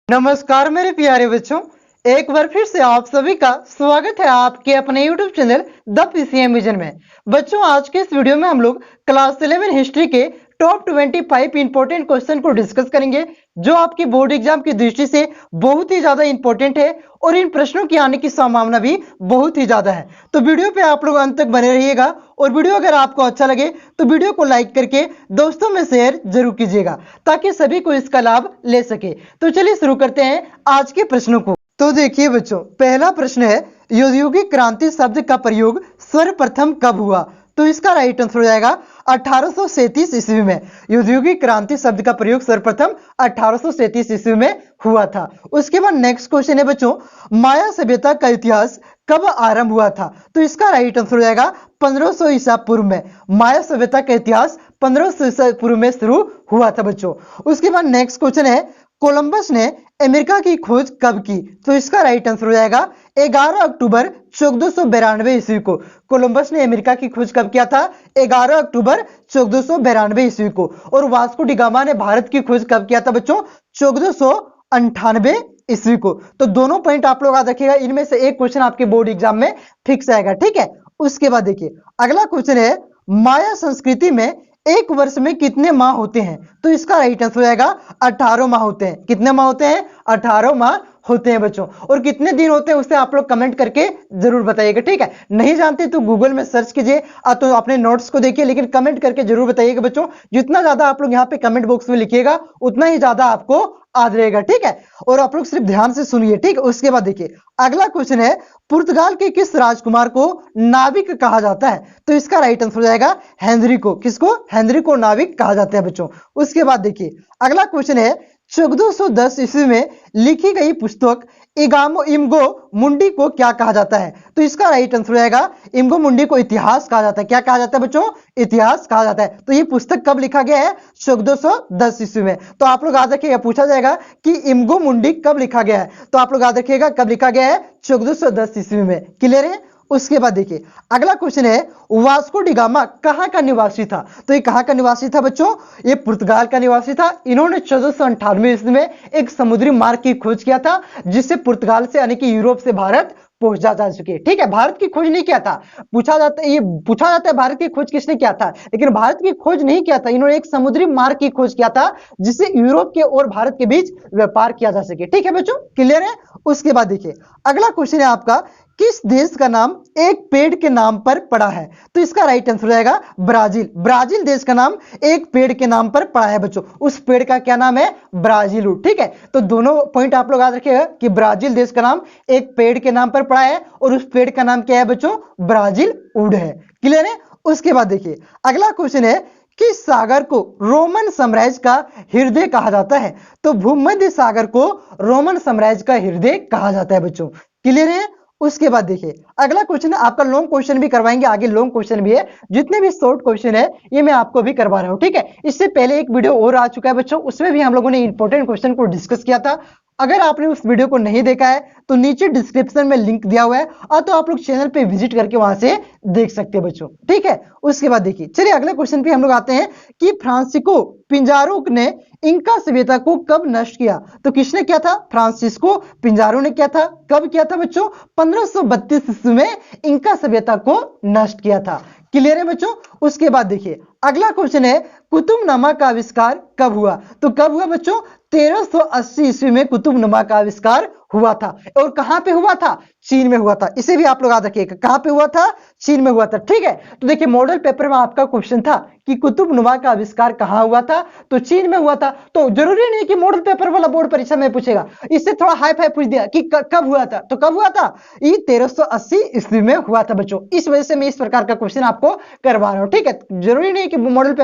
नमस्कार मेरे प्यारे बच्चों, एक बार फिर से आप सभी का स्वागत है आपके अपने YouTube channel the PCM vision में। बच्चों, आज के इस वीडियो में हम लोग क्लास 11 हिस्ट्री के टॉप 25 इंपॉर्टेंट क्वेश्चन को डिस्कस करेंगे, जो आपके बोर्ड एग्जाम की दृष्टि से बहुत ही ज्यादा इंपॉर्टेंट है और इन प्रश्नों की आने की संभावना भी बहुत ही ज्यादा है। तो वीडियो पे आप लोग अंत तक बने रहिएगा और वीडियो अगर आपको अच्छा लगे तो वीडियो को लाइक करके दोस्तों में शेयर जरूर कीजिएगा ताकि सभी को इसका लाभ ले सके। तो चलिए शुरू करते हैं आज के प्रश्नों को। तो देखिए बच्चों, पहला प्रश्न है, औद्योगिक क्रांति शब्द का प्रयोग सर्वप्रथम कब हुआ? तो इसका राइट आंसर हो जाएगा 1837 ईस्वी में। औद्योगिक क्रांति शब्द का प्रयोग सर्वप्रथम 1837 ईस्वी में हुआ था। उसके बाद नेक्स्ट क्वेश्चन है बच्चों, माया सभ्यता का इतिहास कब आरंभ हुआ था? तो इसका राइट आंसर हो जाएगा 1500 ईसा पूर्व में। माया सभ्यता का इतिहास 1500 ईसा पूर्व में शुरू हुआ था बच्चों। उसके बाद नेक्स्ट क्वेश्चन है, कोलंबस ने अमेरिका की खोज कब की? तो इसका राइट आंसर हो जाएगा 11 अक्टूबर 1492 ईस्वी को। कोलंबस ने अमेरिका की खोज कब किया था? 11 अक्टूबर 1492 ईस्वी को। और वास्को डी गामा ने भारत की खोज कब किया था बच्चों? 1498 ईस्वी को। तो दोनों पॉइंट आप लोग याद रखिएगा, इनमें से एक क्वेश्चन आपके बोर्ड एग्जाम में फिक्स आएगा, ठीक है। उसके बाद देखिए अगला क्वेश्चन है, माया संस्कृति में एक वर्ष में कितने माह होते हैं? तो इसका राइट आंसर हो जाएगा 18 माह होते हैं। कितने माह होते हैं? 18 माह होते हैं बच्चों। और कितने दिन होते हैं उसे आप लोग कमेंट करके जरूर बताइएगा, ठीक है। नहीं जानते तो गूगल में सर्च कीजिए, तो अपने नोट्स को देखिए, लेकिन कमेंट करके जरूर बताइएगा बच्चों। जितना ज्यादा आप लोग यहाँ पे कमेंट बॉक्स में लिखिएगा उतना ही ज्यादा आपको याद रहेगा, ठीक है। और आप लोग सिर्फ ध्यान से सुनिए, ठीक है। उसके बाद देखिए अगला क्वेश्चन है, पुर्तगाल के किस राजकुमार को नाविक कहा जाता है? तो इसका राइट आंसर हो जाएगा हेनरी को। किसको? हेनरी को नाविक कहा जाता है बच्चों। उसके बाद देखिए अगला क्वेश्चन है, 1410 ईस्वी में लिखी गई पुस्तक इम्गो मुंडी को क्या कहा जाता है? तो इसका राइट आंसर हो जाएगा इम्गो मुंडी को इतिहास कहा जाता है। क्या कहा जाता है बच्चों? इतिहास कहा जाता है। तो ये पुस्तक कब लिखा गया है? 1410 ईस्वी में। तो आप लोग याद रखिएगा, पूछा जाएगा कि इम्गो मुंडी कब लिखा गया है, तो आप लोग याद रखिएगा कब लिखा गया है? 1410 ईस्वी में। क्लियर है? उसके बाद देखिए अगला क्वेश्चन है, वास्को डी गामा कहां का निवासी था? तो ये कहां का निवासी था बच्चों? ये पुर्तगाल का निवासी था। इन्होंने 1498 ईस्वी में एक समुद्री मार्ग की खोज किया था, जिससे पुर्तगाल से यानी कि यूरोप से भारत पहुंचा जा सके, ठीक है। भारत की खोज नहीं किया था। पूछा जाता है भारत की खोज किसने किया था, लेकिन भारत की खोज नहीं किया था। इन्होंने एक समुद्री मार्ग की खोज किया था, जिससे यूरोप के और भारत के बीच व्यापार किया जा सके, ठीक है बच्चों। क्लियर है? उसके बाद देखिए अगला क्वेश्चन है आपका, किस देश का नाम एक पेड़ के नाम पर पड़ा है? तो इसका राइट आंसर हो जाएगा ब्राजील। ब्राजील देश का नाम एक पेड़ के नाम पर पड़ा है बच्चों। उस पेड़ का क्या नाम है? ब्राजील, ठीक है। तो दोनों पॉइंट आप लोग याद रखिएगा कि ब्राजील देश का नाम एक पेड़ के नाम पर पड़ा है और उस पेड़ का नाम क्या है बच्चों? ब्राजील वुड है। क्लियर है? उसके बाद देखिए अगला क्वेश्चन है, किस सागर को रोमन साम्राज्य का हृदय कहा जाता है? तो भूमध्य सागर को रोमन साम्राज्य का हृदय कहा जाता है बच्चों। क्लियर है? उसके बाद देखिए अगला क्वेश्चन है आपका, लॉन्ग क्वेश्चन भी करवाएंगे, आगे लॉन्ग क्वेश्चन भी है। जितने भी शॉर्ट क्वेश्चन है ये मैं आपको भी करवा रहा हूं, ठीक है। इससे पहले एक वीडियो और आ चुका है बच्चों, उसमें भी हम लोगों ने इंपॉर्टेंट क्वेश्चन को डिस्कस किया था। अगर आपने उस वीडियो को नहीं देखा है तो नीचे डिस्क्रिप्शन में लिंक दिया हुआ है, और तो आप लोग चैनल पे विजिट करके वहां से देख सकते हैं बच्चों, ठीक है। उसके बाद देखिए चलिए अगले क्वेश्चन पे हम लोग आते हैं कि फ्रांसिस्को पिंजारो ने इंका सभ्यता को कब नष्ट किया? तो किसने किया था? फ्रांसिस्को पिंजारो ने किया था। कब किया था बच्चों? 1532 ईस्वी में इंका सभ्यता को नष्ट किया था। क्लियर है बच्चों? उसके बाद देखिए अगला क्वेश्चन है, कुतुबनामा का आविष्कार कब हुआ? तो कब हुआ बच्चों? 1380 ईस्वी में कुतुबनामा का आविष्कार हुआ था। और कहां पे हुआ था? चीन में हुआ था। इसे भी आप लोग याद रखिएगा, कहां पे हुआ था? चीन में हुआ था, ठीक है। तो देखिए मॉडल पेपर में आपका क्वेश्चन था कि कुतुबनुमा का आविष्कार कहां हुआ था? तो चीन में हुआ था। तो जरूरी नहीं कि मॉडल पेपर वाला बोर्ड परीक्षा में पूछेगा, इससे थोड़ा हाई फाई पूछ दिया कि कब हुआ था। तो कब हुआ था? ये 1380 ईस्वी में हुआ था बच्चों। इस वजह से मैं इस प्रकार का क्वेश्चन आपको करवा रहा हूं, ठीक है। जरूरी नहीं कि मॉडल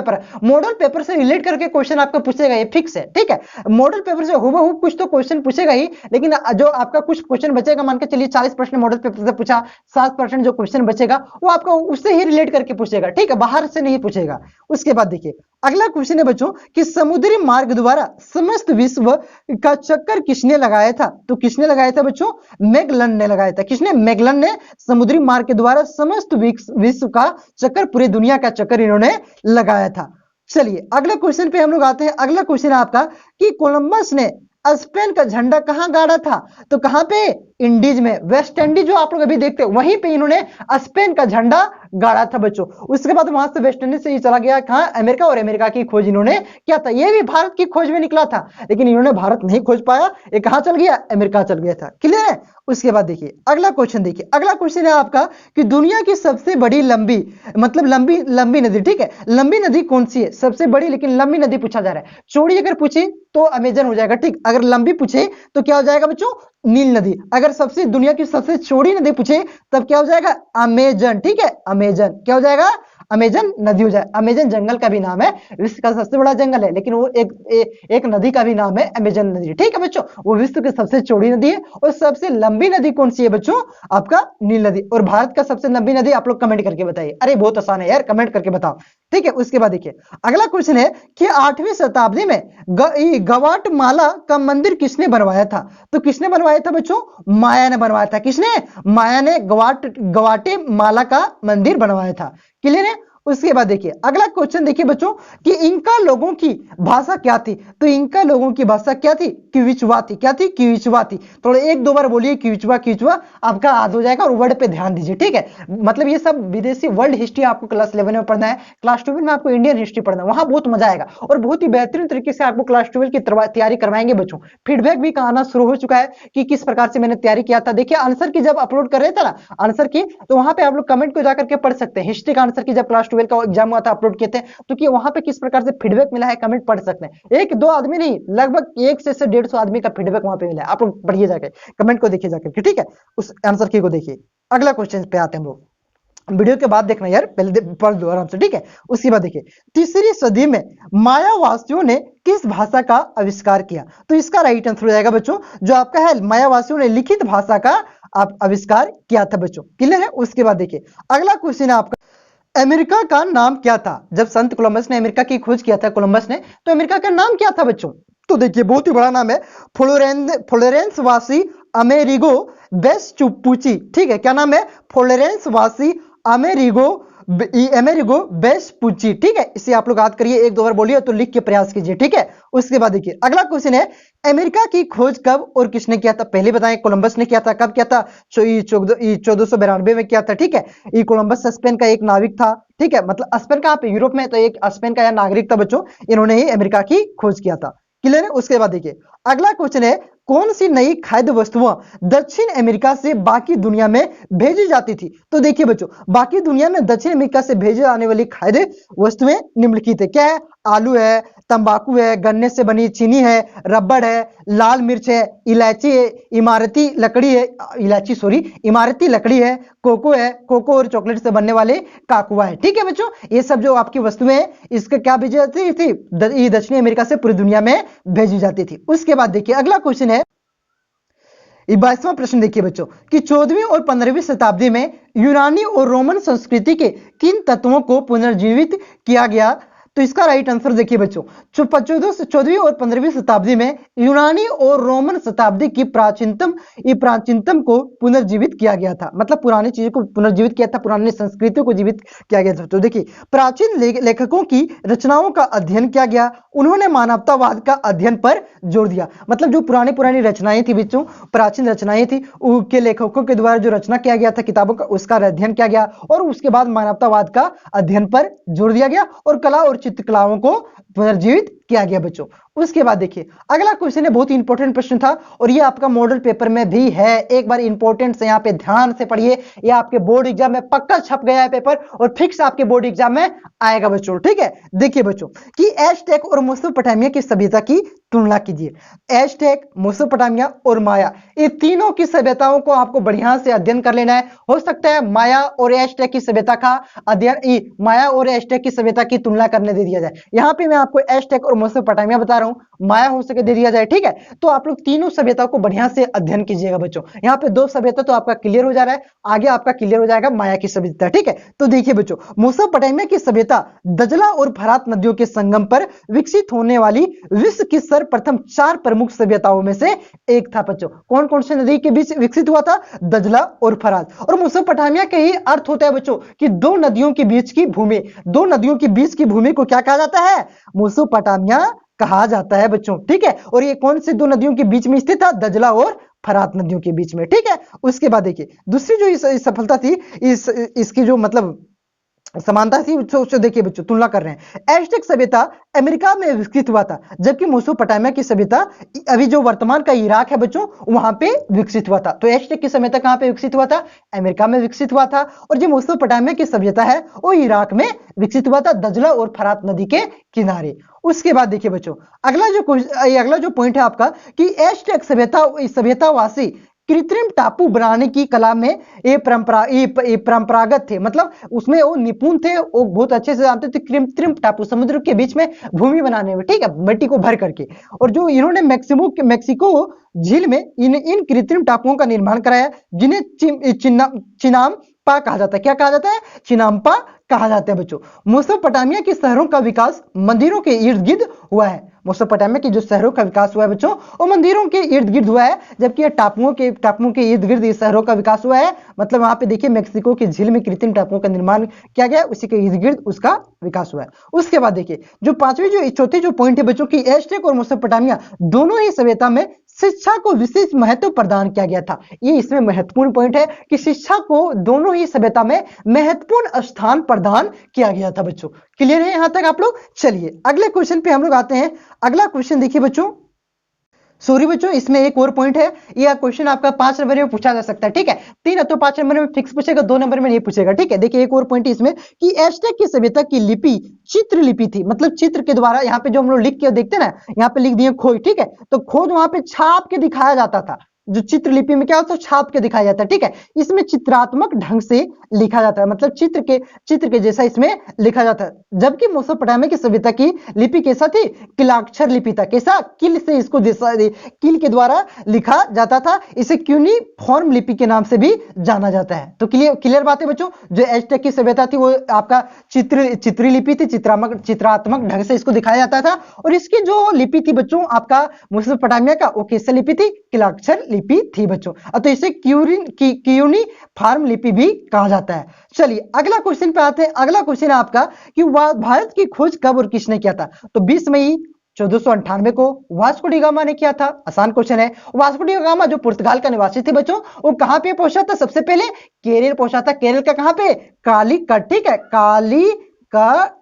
पेपर से रिलेट करके क्वेश्चन आपको पूछेगा, ये फिक्स है, ठीक है। मॉडल पेपर से हुबहू कुछ तो क्वेश्चन पूछेगा ही, लेकिन जो आपका कुछ क्वेश्चन बचेगा, मान के चलिए 40% मॉडल पेपर से पूछा, 7% जो क्वेश्चन बचेगा वो आपको उससे ही रिलेट करके पूछेगा, ठीक है, बाहर से नहीं पूछेगा। उसके बाद देखिए अगला क्वेश्चन है बच्चों कि समुद्री मार्ग द्वारा समस्त विश्व का चक्कर किसने लगाया था? तो किसने लगाया था बच्चों? मैगलन ने लगाया था। किसने? मैगलन ने समुद्री मार्ग के द्वारा समस्त विश्व का चक्कर, पूरी दुनिया का चक्कर इन्होंने लगाया था। चलिए अगले क्वेश्चन पे हम लोग आते हैं। अगला क्वेश्चन है आपका कि कोलंबस ने स्पेन का झंडा कहां गाड़ा था? तो कहां पे? इंडीज में, वेस्ट इंडीज जो आप लोग अभी देखते हो वहीं पे इन्होंने स्पेन का झंडा गाड़ा था बच्चों। उसके बाद वहां से वेस्ट इंडीज से ये चला गया कहां? अमेरिका, और अमेरिका की खोज इन्होंने किया था। ये भी भारत की खोज में निकला था, लेकिन इन्होंने भारत नहीं खोज पाया, ये कहां चल गया? अमेरिका चल गया था। क्लियर है? उसके बाद देखिए अगला क्वेश्चन, देखिए अगला क्वेश्चन है आपका कि दुनिया की सबसे बड़ी लंबी, मतलब लंबी नदी, ठीक है, लंबी नदी कौन सी है? सबसे बड़ी लेकिन लंबी नदी पूछा जा रहा है। चौड़ी अगर पूछे तो अमेजन हो जाएगा, ठीक। अगर लंबी पूछे तो क्या हो जाएगा बच्चों? नील नदी। अगर सबसे दुनिया की सबसे चौड़ी नदी पूछे तब क्या हो जाएगा? अमेजन, ठीक है, अमेजन क्या हो जाएगा? अमेजन नदी हो जाए। अमेजन जंगल का भी नाम है, विश्व का सबसे बड़ा जंगल है, लेकिन वो एक नदी का भी नाम है अमेजन नदी, ठीक है बच्चों। वो विश्व की सबसे चौड़ी नदी है। और सबसे लंबी नदी कौन सी है बच्चों? आपका नील नदी। और भारत का सबसे लंबी नदी आप लोग कमेंट करके बताइए। अरे बहुत आसान है यार, कमेंट करके बताओ, ठीक है। उसके बाद देखिए अगला क्वेश्चन है कि 8वीं शताब्दी में गवाटमाला का मंदिर किसने बनवाया था? तो किसने बनवाया था बच्चों? माया ने बनवाया था। किसने? माया ने गवाटेमाला का मंदिर बनवाया था। क्लियर है? उसके बाद देखिए अगला क्वेश्चन, देखिए बच्चों कि इंका लोगों की भाषा क्या थी? तो इंका लोगों की भाषा क्या थी? क्विचुआ थी। क्या थी? क्विचुआ थी। थोड़ा एक दो बार बोलिए क्विचुआ क्विचुआ, आपका याद हो जाएगा। और वर्ड पे ध्यान दीजिए, ठीक है। मतलब ये सब विदेशी वर्ल्ड हिस्ट्री आपको क्लास 11 में पढ़ना है, क्लास 12 में आपको इंडियन हिस्ट्री पढ़ना है, वहां बहुत मजा आएगा और बहुत ही बेहतरीन तरीके से आपको क्लास 12 की तैयारी करवाएंगे बच्चों। फीडबैक भी आना शुरू हो चुका है कि किस प्रकार से मैंने तैयारी किया था। देखिए आंसर की जब अपलोड कर रहे थे ना आंसर की, तो वहां पे आप लोग कमेंट को जाकर के पढ़ सकते हैं। हिस्ट्री का आंसर की जब क्लास 12 का एग्जाम हुआ था अपलोड किए थे, तो कि वहां पे किस प्रकार से फीडबैक मिला है कमेंट पढ़ सकते हैं। एक दो आदमी नहीं, लगभग 100 से 150 आदमी का फीडबैक वहां पे मिला है। आप लोग पढ़िए जाकर, कमेंट को देखिए जाकर के, ठीक है। उस आंसर की को देखिए। अगला क्वेश्चन पे आते हैं हम लोग, वीडियो के बाद देखना यार, पहले पढ़ लो आराम से, ठीक है। उसके बाद देखिए 3री सदी में मायावासियों ने किस भाषा का आविष्कार किया? तो इसका राइट आंसर हो जाएगा बच्चों जो आपका है मायावासियों ने लिखित भाषा का आविष्कार किया था बच्चों। क्लियर है? उसके बाद देखिए अगला क्वेश्चन है आपका, अमेरिका का नाम क्या था? जब संत कोलंबस ने अमेरिका की खोज किया था, कोलंबस ने, तो अमेरिका का नाम क्या था बच्चों? तो देखिए बहुत ही बड़ा नाम है, फ्लोरेंस वासी अमेरिगो वेस्पुची, ठीक है। क्या नाम है? फ्लोरेंस वासी अमेरिगो वेस्पुची, ठीक है। इसे आप लोग याद करिए, एक दो बार बोलिए तो लिख के प्रयास कीजिए, ठीक है। उसके बाद देखिए अगला क्वेश्चन है, अमेरिका की खोज कब और किसने किया था? पहले बताएं, कोलंबस ने किया था। कब किया था? 1492 में किया था, ठीक है। ये कोलंबस स्पेन का एक नाविक था, ठीक है। मतलब स्पेन का, आप यूरोप में, तो एक स्पेन का यह नागरिक था बच्चों, इन्होंने ही अमेरिका की खोज किया था। क्लियर है? उसके बाद देखिए अगला क्वेश्चन है, कौन सी नई खाद्य वस्तुएं दक्षिण अमेरिका से बाकी दुनिया में भेजी जाती थी? तो देखिए बच्चों बाकी दुनिया में दक्षिण अमेरिका से भेजे जाने वाली खाद्य वस्तुएं निम्नलिखित है। क्या है? आलू है, तंबाकू है, गन्ने से बनी चीनी है, रबड़ है, लाल मिर्च है, इलायची है, इमारती लकड़ी है, कोको है, कोको और चॉकलेट से बनने वाले काकुआ है, ठीक है बच्चों। ये सब जो आपकी वस्तुएं हैं इसके क्या भेजी जाती थी? दक्षिणी अमेरिका से पूरी दुनिया में भेजी जाती थी। उसके बाद देखिए अगला क्वेश्चन है, 22वां प्रश्न देखिए बच्चों कि 14वीं और 15वीं शताब्दी में यूनानी और रोमन संस्कृति के किन तत्वों को पुनर्जीवित किया गया? तो इसका राइट आंसर देखिए बच्चों, 14वीं और 15वीं शताब्दी में यूनानी और रोमन शताब्दी की प्राचीनतम को पुनर्जीवित किया गया था। मतलब पुरानी चीजों को पुनर्जीवित किया था, पुरानी संस्कृतियों को जीवित किया गया था। तो देखिए प्राचीन लेखकों की रचनाओं का अध्ययन किया गया, उन्होंने मानवतावाद का अध्ययन पर जोर दिया। मतलब जो पुरानी रचनाएं थी बच्चों, प्राचीन रचनाएं थी, उनके लेखकों के द्वारा जो रचना किया गया था किताबों का, उसका अध्ययन किया गया और उसके बाद मानवतावाद का अध्ययन पर जोर दिया गया और कला और चित्रकलाओं को पुनर्जीवित किया गया बच्चों। उसके बाद देखिए अगला क्वेश्चन है, बहुत ही इंपॉर्टेंट प्रश्न था और ये आपका मॉडल पेपर में भी है। एक बार इंपॉर्टेंट से यहाँ पे ध्यान से पढ़िए, ये आपके बोर्ड एग्जाम में पक्का छप गया है पेपर और फिक्स आपके बोर्ड एग्जाम में आएगा बच्चों, ठीक है। देखिए बच्चों कि एज़टेक और मेसोपोटामिया की सभ्यता की तुलना कीजिए। एज़टेक, मेसोपोटामिया और माया, ये तीनों की सभ्यताओं को आपको बढ़िया से अध्ययन कर लेना है। हो सकता है माया और एज़टेक की सभ्यता का अध्ययन, माया और एज़टेक की सभ्यता की तुलना करने दे दिया जाए। यहाँ पे मैं आपको एज़टेक और मेसोपोटामिया बता रहा हूँ, माया हो सके दे दिया जाए, ठीक है। तो आप लोग तीनों सभ्यता को बढ़िया से अध्ययन कीजिएगा बच्चों। यहाँ पे 2 सभ्यता तो आपका क्लियर हो जा रहा है, आगे आपका क्लियर हो जाएगा माया की सभ्यता, ठीक है। तो देखिए बच्चों मेसोपोटामिया की सभ्यता दजला और फरात नदियों के संगम पर विकसित होने वाली विश्व की सर्वप्रथम 4 प्रमुख सभ्यताओं में से एक था बच्चों। कौन कौन सी नदी के बीच विकसित हुआ था? दजला और फरात। और मेसोपोटामिया का ही अर्थ होता है बच्चों कि 2 नदियों के बीच की भूमि, 2 नदियों के बीच की भूमि को क्या कहा जाता है? मेसोपोटामिया कहा जाता है बच्चों, ठीक है। और ये कौन सी दो नदियों के बीच में स्थित था? दजला और फरात नदियों के बीच में, ठीक है। उसके बाद देखिए दूसरी जो इस सफलता थी, इसकी जो मतलब समानता थी उससे देखिए बच्चों तुलना कर रहे हैं। एज़टेक सभ्यता अमेरिका में विकसित हुआ था, जबकि मेसोपोटामिया की सभ्यता अभी जो वर्तमान का इराक है बच्चों वहां पे विकसित हुआ था। तो एज़टेक की सभ्यता कहां पे विकसित हुआ था? अमेरिका में विकसित हुआ था। और जो मेसोपोटामिया की सभ्यता है वो इराक में विकसित हुआ था, दजला और फरात नदी के किनारे। उसके बाद देखिए बच्चों अगला जो पॉइंट है आपका कि एज़टेक सभ्यतावासी कृत्रिम टापू बनाने की कला में ये परंपरागत थे, मतलब उसमें वो निपुण थे, वो बहुत अच्छे से जानते थे कृत्रिम टापू समुद्र के बीच में भूमि बनाने में, ठीक है, मिट्टी को भर करके। और जो इन्होंने मैक्सिको झील में इन कृत्रिम टापुओं का निर्माण कराया, जिन्हें चिनाम्पा कहा जाता है। क्या कहा जाता है? चिनाम्पा कहा जाता है बच्चों। मेसोपोटामिया के शहरों का विकास मंदिरों के इर्द गिर्द हुआ है। मेसोपोटामिया के जो शहरों का विकास हुआ है बच्चों वो मंदिरों के इर्द गिर्द हुआ है, जबकि टापुओं के इर्द गिर्द शहरों का विकास हुआ है। मतलब वहां पे देखिए मैक्सिको की झील में कृत्रिम टापुओं का निर्माण किया गया, उसी के इर्द गिर्द उसका विकास हुआ है। उसके बाद देखिए जो चौथी जो पॉइंट है बच्चों की एज़टेक और मेसोपोटामिया दोनों ही सभ्यता में शिक्षा को विशेष महत्व प्रदान किया गया था। ये इसमें महत्वपूर्ण पॉइंट है कि शिक्षा को दोनों ही सभ्यता में महत्वपूर्ण स्थान प्रदान किया गया था बच्चों। क्लियर है यहां तक आप लोग? चलिए अगले क्वेश्चन पे हम लोग आते हैं। अगला क्वेश्चन देखिए बच्चों, सॉरी बच्चों इसमें एक और पॉइंट है, यह क्वेश्चन आपका 5 नंबर में पूछा जा सकता है, ठीक है। 3 तो 5 नंबर में फिक्स पूछेगा, 2 नंबर में नहीं पूछेगा, ठीक है। देखिए एक और पॉइंट इसमें कि एज़टेक की सभ्यता की लिपि चित्र लिपि थी, मतलब चित्र के द्वारा यहाँ पे जो हम लोग लिख के देखते हैं ना, यहाँ पे लिख दिए खोज, ठीक है। तो खोज वहां पे छाप के दिखाया जाता था। जो चित्रलिपि में क्या होता है? छाप के दिखाया जाता है, ठीक है। इसमें चित्रात्मक ढंग से लिखा जाता है, मतलब चित्र के जैसा इसमें लिखा जाता है। जबकि मेसोपोटामिया की सभ्यता की लिपि कैसा थी? किलाक्षर लिपि था। कैसा? किल से इसको किल के द्वारा लिखा जाता था। इसे क्यूनिफॉर्म लिपि के नाम से भी जाना जाता है। तो क्लियर बात है बच्चों। जो एज़टेक की सभ्यता थी वो आपका चित्री लिपि थी, चित्रात्मक ढंग से इसको दिखाया जाता था। और इसकी जो लिपि थी बच्चों आपका मेसोपोटामिया का, वो कैसे लिपि थी? किलाक्षर लिपि थी बच्चों। तो इसे क्यूनिफॉर्म लिपि भी कहा जाता है। चलिए अगला क्वेश्चन पे आते हैं। अगला क्वेश्चन है आपका कि भारत की खोज कब और किसने किया था? तो 20 मई 1498 को वास्को डी गामा ने किया था। आसान क्वेश्चन है। वास्को डी गामा जो पुर्तगाल का निवासी थे बच्चों, वो कहां पे पहुंचा था? सबसे पहले केरल पहुंचा था। केरल का कहां पे? कालीकट, ठीक है, कालीकट,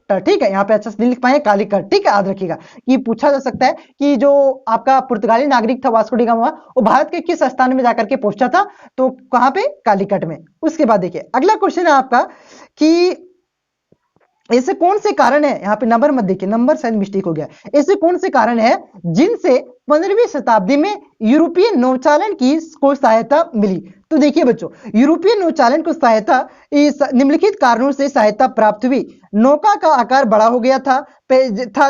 ठीक है। यहाँ पे अच्छा से लिख पाए कालीकट, ठीक है, याद रखिएगा। कि पूछा जा सकता है कि जो आपका पुर्तगाली नागरिक था वास्को डी गामा, वो भारत के किस स्थान में जाकर के पहुंचा था? तो कहां पे? कालीकट में। उसके बाद देखिए अगला क्वेश्चन है आपका कि ऐसे कौन से कारण है, यहाँ पे नंबर मत देखिए, नंबर शायद मिस्टेक हो गया। ऐसे कौन से कारण है जिनसे 15वीं शताब्दी में यूरोपीय नौचालन को सहायता मिली? तो देखिए बच्चों यूरोपीय नौचालन को निम्नलिखित कारणों से सहायता प्राप्त हुई। नौका का आकार बड़ा हो गया था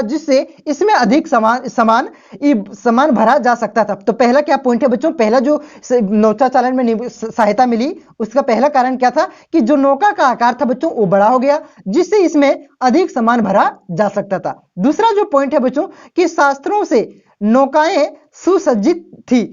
जिससे इसमें अधिक सामान भरा जा सकता था। तो पहला क्या पॉइंट है बच्चों? पहला जो नौका चालन में सहायता मिली उसका पहला कारण क्या था? कि जो नौका का आकार था बच्चों वो बड़ा हो गया, जिससे इसमें अधिक सामान भरा जा सकता था। दूसरा जो पॉइंट है बच्चों कि शास्त्रों से नौकाएं सुसज्जित थी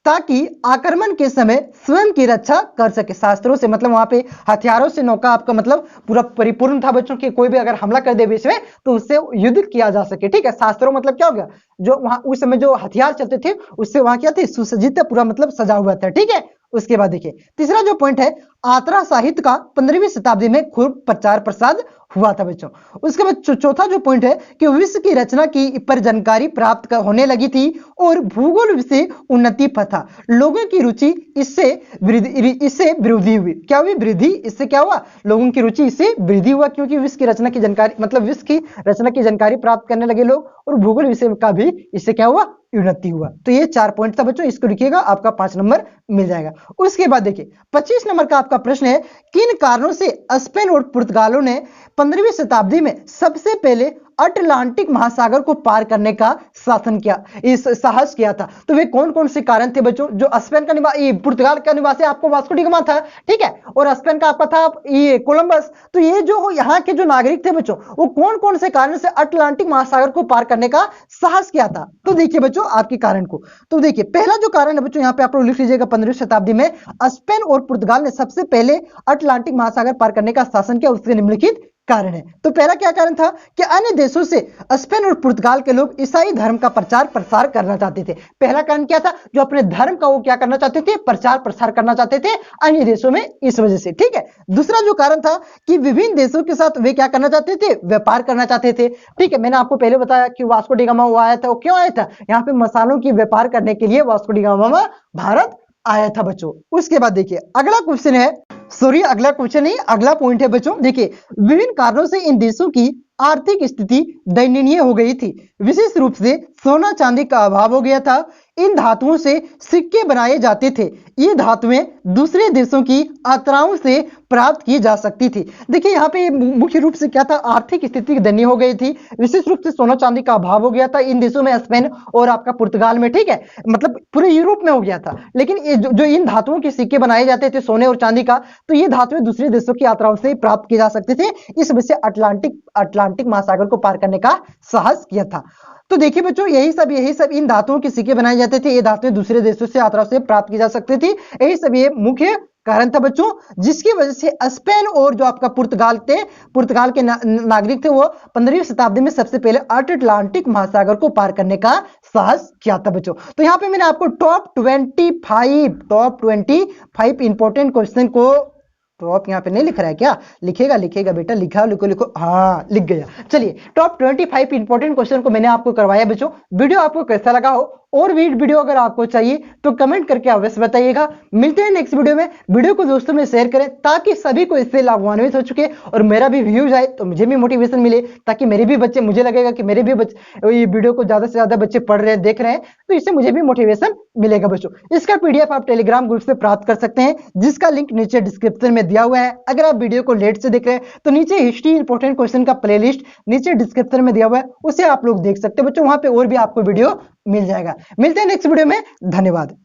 ताकि आक्रमण के समय स्वयं की रक्षा कर सके। शास्त्रों से मतलब वहां पे हथियारों से नौका आपका मतलब पूरा परिपूर्ण था बच्चों कि कोई भी अगर हमला कर दे बीच में तो उससे युद्ध किया जा सके, ठीक है। शास्त्रों मतलब क्या हो गया? जो वहां उस समय जो हथियार चलते थे उससे वहां क्या थे? सुसज्जित पूरा मतलब सजा हुआ था, ठीक है। उसके बाद देखिए तीसरा जो पॉइंट है आतरा साहित्य का 15वीं शताब्दी में खूब प्रचार प्रसार हुआ था बच्चों। उसके बाद चौथा जो पॉइंट है कि विश्व की रचना की पर जानकारी प्राप्त होने लगी थी और भूगोल विषय उन्नति पर था। लोगों की रुचि इससे वृद्धि हुई। क्या हुई? वृद्धि। इससे क्या हुआ? लोगों की रुचि इससे वृद्धि हुआ, क्योंकि विश्व की रचना की जानकारी मतलब विश्व की रचना की जानकारी प्राप्त करने लगे लोग, और भूगोल विषय का भी इससे क्या हुआ? उन्नति हुआ। तो ये 4 पॉइंट था बच्चों, इसको लिखिएगा, आपका 5 नंबर मिल जाएगा। उसके बाद देखिए 25 नंबर का आपका प्रश्न है किन कारणों से स्पेन और पुर्तगालों ने 15वीं शताब्दी में सबसे पहले अटलांटिक महासागर को पार करने का साहस किया था? तो वे कौन कौन से कारण थे बच्चों? जो स्पेन का निवासी पुर्तगाल का निवासी आपको वास्को डी गामा था, ठीक है, और स्पेन का आपका था ये कोलंबस। तो ये जो यहाँ के जो नागरिक थे बच्चों वो कौन कौन से कारण से अटलांटिक महासागर को पार करने का साहस किया था? तो देखिए बच्चों आपके कारण को, तो देखिए पहला जो कारण है बच्चों यहाँ पे आप लोग लिख लीजिएगा, 15वीं शताब्दी में स्पेन और पुर्तगाल ने सबसे पहले अटलांटिक महासागर पार करने का शासन किया। उसके निम्नलिखित कारण है। तो पहला क्या कारण था कि अन्य देशों से स्पेन और पुर्तगाल के लोग ईसाई धर्म का प्रचार प्रसार करना चाहते थे। पहला कारण क्या था, जो अपने धर्म का वो क्या करना चाहते थे, प्रचार प्रसार करना चाहते थे अन्य देशों में, इस वजह से। ठीक है। दूसरा जो कारण था कि विभिन्न देशों के साथ वे क्या करना चाहते थे, व्यापार करना चाहते थे। ठीक है, मैंने आपको पहले बताया कि वास्को डी गामा वो आया था, वो क्यों आया था, यहाँ पे मसालों की व्यापार करने के लिए वास्को डी गामा भारत आया था बच्चों। उसके बाद देखिए अगला क्वेश्चन है, सॉरी अगला क्वेश्चन नहीं, अगला पॉइंट है बच्चों। देखिए विभिन्न कारणों से इन देशों की आर्थिक स्थिति दयनीय हो गई थी। विशेष रूप से सोना चांदी का अभाव हो गया था। इन धातुओं से सिक्के बनाए जाते थे। ये धातुएं दूसरे देशों की यात्राओं से प्राप्त की जा सकती थी। देखिए यहाँ पे मुख्य रूप से क्या था, आर्थिक स्थिति दयनीय हो गई थी। विशेष रूप से सोना चांदी का अभाव हो गया था इन देशों में, स्पेन और आपका पुर्तगाल में। ठीक है, मतलब पूरे यूरोप में हो गया था। लेकिन ये जो इन धातुओं के सिक्के बनाए जाते थे सोने और चांदी का, तो ये धातुएं दूसरे देशों की यात्राओं से प्राप्त की जा सकते थे। इस वजह से अटलांटिक महासागर को पार करने का साहस किया था। तो देखिए बच्चों यही सब इन धातुओं के सिक्के बनाए जाते थे। ये धातुएं दूसरे देशों से यात्रा से प्राप्त की जा सकती थी। यही सब ये मुख्य कारण था बच्चों, जिसकी वजह से स्पेन और जो आपका पुर्तगाल के नागरिक थे, वो 15वीं शताब्दी में सबसे पहले अटलांटिक महासागर को पार करने का साहस किया था बच्चों। तो यहाँ पे मैंने आपको टॉप 25 इंपॉर्टेंट क्वेश्चन को, तो आप यहाँ पे नहीं लिख रहा है क्या, लिखेगा बेटा, लिखो, हाँ लिख गया। चलिए टॉप 25 इंपॉर्टेंट क्वेश्चन को मैंने आपको करवाया बच्चों। वीडियो आपको कैसा लगा हो, और भी वीडियो अगर आपको चाहिए तो कमेंट करके अवश्य बताइएगा। मिलते हैं नेक्स्ट वीडियो में। वीडियो को दोस्तों में शेयर करें ताकि सभी को इससे लाभान्वित हो चुके, और मेरा भी व्यूज आए तो मुझे भी मोटिवेशन मिले, ताकि मेरे भी बच्चे, मुझे लगेगा कि मेरे भी बच्चे ये वीडियो को ज्यादा से ज्यादा बच्चे पढ़ रहे हैं, देख रहे हैं, तो इससे मुझे भी मोटिवेशन मिलेगा बच्चों। इसका पीडीएफ आप टेलीग्राम ग्रुप से प्राप्त कर सकते हैं, जिसका लिंक नीचे डिस्क्रिप्शन में दिया हुआ है। अगर आप वीडियो को लेट से देख रहे हैं तो नीचे हिस्ट्री इंपॉर्टेंट क्वेश्चन का प्लेलिस्ट नीचे डिस्क्रिप्शन में दिया हुआ है, उसे आप लोग देख सकते हैं बच्चों। वहां पे और भी आपको वीडियो मिल जाएगा। मिलते हैं नेक्स्ट वीडियो में, धन्यवाद।